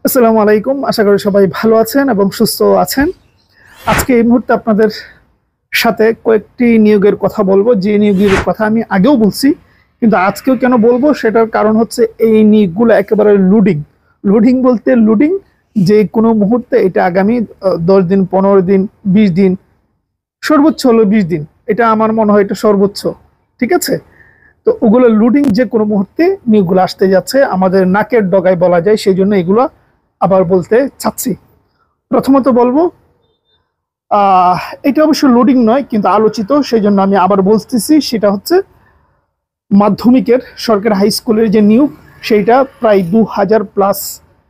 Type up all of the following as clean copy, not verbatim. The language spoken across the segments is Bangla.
আসসালামু আলাইকুম। আশা করি সবাই ভালো আছেন এবং সুস্থ আছেন। আজকে এই মুহূর্তে আপনাদের সাথে কয়েকটি নিয়োগের কথা বলবো, যে নিয়োগের কথা আমি আগেও বলছি, কিন্তু আজকেও কেন বলবো সেটার কারণ হচ্ছে এই নিয়োগগুলো একেবারে লুডিং। লুডিং বলতে লুডিং, যে কোনো মুহূর্তে এটা আগামী 10 দিন, 15 দিন, 20 দিন, সর্বোচ্চ হলো 20 দিন। এটা আমার মনে হয় এটা সর্বোচ্চ। ঠিক আছে, তো ওগুলো লুডিং, যে কোনো মুহূর্তে নিয়োগগুলো আসতে যাচ্ছে, আমাদের নাকের ডগায় বলা যায়, সেই জন্য এগুলো আবার বলতে চাচ্ছি। প্রথমত বলবো, এটা অবশ্য লোডিং নয় কিন্তু আলোচিত, সেই জন্য আমি আবার বলতেছি। সেটা হচ্ছে মাধ্যমিকের সরকারি হাই স্কুলের যে নিয়োগ, সেইটা প্রায় 2000+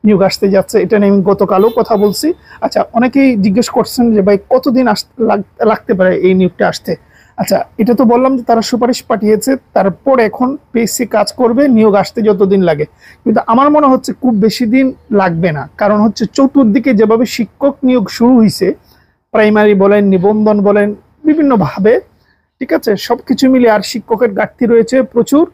নিয়োগ আসতে যাচ্ছে। এটা নিয়ে আমি গতকালও কথা বলছি। আচ্ছা, অনেকেই জিজ্ঞেস করছেন যে ভাই কতদিন লাগতে পারে এই নিয়োগটা আসতে। আচ্ছা, এটা তো বললাম যে তারা সুপারিশ পাঠিয়েছে, তারপর এখন পিএসসি কাজ করবে, নিয়োগ আসতে যতদিন লাগে। কিন্তু আমার মনে হচ্ছে খুব বেশি দিন লাগবে না, কারণ হচ্ছে চতুর্দিকে যেভাবে শিক্ষক নিয়োগ শুরু হয়েছে, প্রাইমারি বলেন, নিবন্ধন বলেন, বিভিন্নভাবে, ঠিক আছে, সবকিছু মিলে, আর শিক্ষকের ঘাটতি রয়েছে প্রচুর।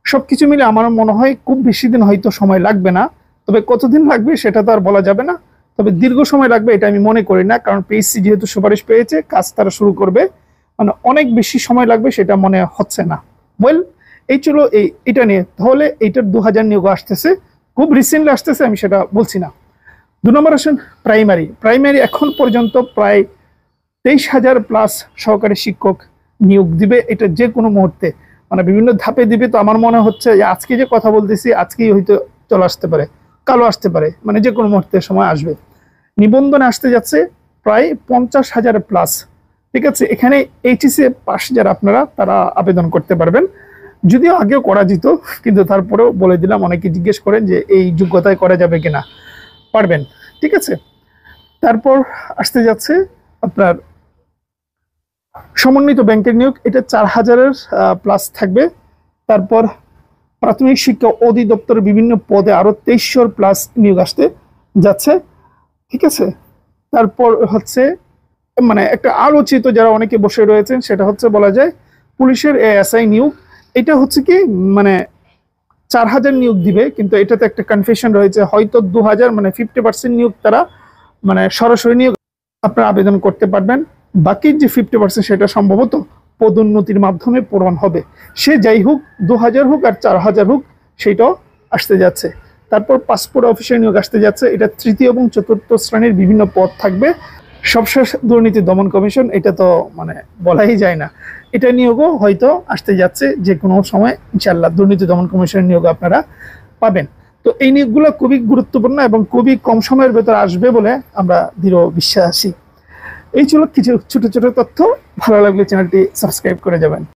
সবকিছু মিলে আমার মনে হয় খুব বেশি দিন হয়তো সময় লাগবে না। তবে কতদিন লাগবে সেটা তো আর বলা যাবে না, তবে দীর্ঘ সময় লাগবে এটা আমি মনে করি না, কারণ পিএসসি যেহেতু সুপারিশ পেয়েছে, কাজ তারা শুরু করবে, মানে অনেক বেশি সময় লাগবে সেটা মনে হচ্ছে না। ওয়েল, এই চলো এটা নিয়ে, তাহলে এইটার 2000 নিয়োগ আসতেছে, খুব রিসেন্টলি আসতেছে, আমি সেটা বলছি না। 2 নম্বর আসেন প্রাইমারি। প্রাইমারি এখন পর্যন্ত প্রায় 23,000+ সহকারী শিক্ষক নিয়োগ দিবে, এটা যে কোনো মুহূর্তে, মানে বিভিন্ন ধাপে দিবে। তো আমার মনে হচ্ছে যে আজকে যে কথা বলতেছি, আজকেই হয়তো চলে আসতে পারে, কালো আসতে পারে, মানে যে কোনো মুহূর্তে সময় আসবে। নিবন্ধনে আসতে যাচ্ছে প্রায় 50,000+। ঠিক আছে, এখানে এইচএসসি পাস যারা আপনারা, তারা আবেদন করতে পারবেন, যদিও আগেও করা যেত, কিন্তু তারপরেও বলে দিলাম, অনেকে জিজ্ঞেস করেন যে এই যোগ্যতায় করা যাবে কিনা, পারবেন। ঠিক আছে, তারপর আসতে যাচ্ছে আপনার সমন্বিত ব্যাংকের নিয়োগ, এটা 4000+ থাকবে। তারপর প্রাথমিক শিক্ষা অধিদপ্তরের বিভিন্ন পদে আরো 2300+ নিয়োগ আসতে যাচ্ছে। ঠিক আছে, তারপর হচ্ছে মানে একটা আলোচিত, যারা অনেকে বসে রয়েছেন, সেটা হচ্ছে বলা যায় পুলিশের এএসআই নিয়োগ। এটা হচ্ছে কি, মানে 4000 নিয়োগ দিবে, কিন্তু এটাতে একটা কনফিউশন রয়েছে, হয়তো 2000 মানে 50% নিয়োগ তারা মানে সরাসরি নিয়োগ আপনারা আবেদন করতে পারবেন, বাকি যে 50% সেটা সম্ভবত পদোন্নতির মাধ্যমে পূরণ হবে। সে যাই হোক, 2000 হোক আর 4000 হোক, সেটাও আসতে যাচ্ছে। তারপর পাসপোর্ট অফিসের নিয়োগ আসতে যাচ্ছে, এটা 3য় এবং 4র্থ শ্রেণীর বিভিন্ন পদ থাকবে। সবশেষ দুর্নীতি দমন কমিশন, এটা তো মানে বলাই যায় না, এটা নিয়োগও হয়তো আসতে যাচ্ছে যে কোনো সময় ইনশাল্লাহ। দুর্নীতি দমন কমিশনের নিয়োগ আপনারা পাবেন। তো এই নিয়োগগুলো খুবই গুরুত্বপূর্ণ এবং খুবই কম সময়ের ভেতর আসবে বলে আমরা দৃঢ় বিশ্বাসী। এই ছিল কিছু ছোট ছোট তথ্য। ভালো লাগলে চ্যানেলটি সাবস্ক্রাইব করে যাবেন।